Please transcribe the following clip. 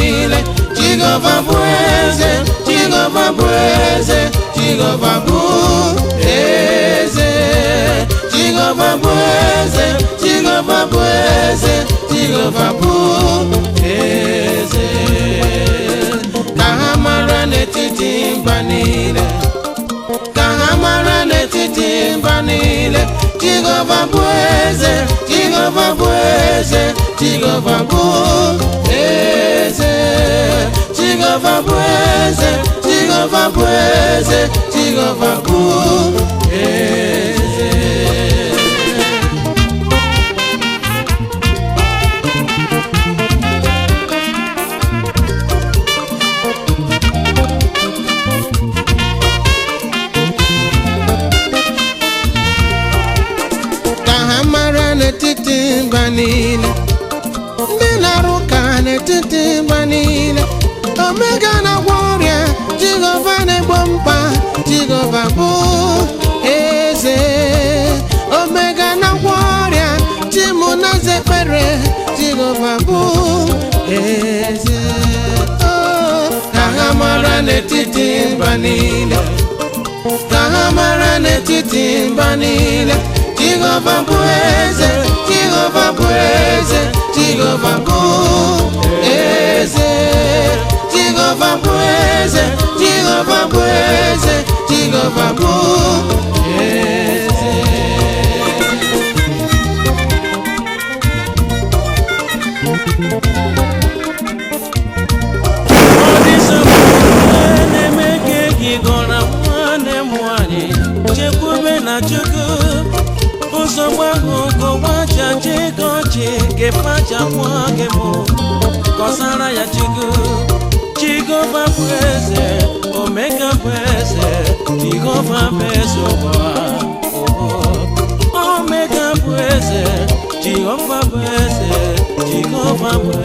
Jehovah bueze, Jehovah bueze, Jehovah bueze, Jehovah bueze, Jehovah bueze, Jehovah bueze. Kahamara netiti banile, Kahamara netiti banile, Jehovah bueze, Jehovah bueze, Jehovah bueze. Jehovah bueze, Jehovah bueze, Jehovah bueze. Kahamara netiti banile, Minaruka netiti banile. Omega na warrior, Jehovah ne bomba, Jehovah bueze. Omega na warrior, Jimuna zepere, Jehovah bueze. Oh, Kahamara netiti banile, Kahamara netiti banile. Jehovah bueze, Jehovah bueze, Jehovah bueze. Jehovah bueze, Jehovah bueze, Jehovah bueze. Odisa mwane meke gigona mwane mwani, chekube na chuku, usomwa huko wacha chegoche, kepacha mwage mo, kosara ya chuku. Jehovah bueze, Omega bueze, Jehovah bueze, Omega bueze, Jehovah bueze, Jehovah bueze.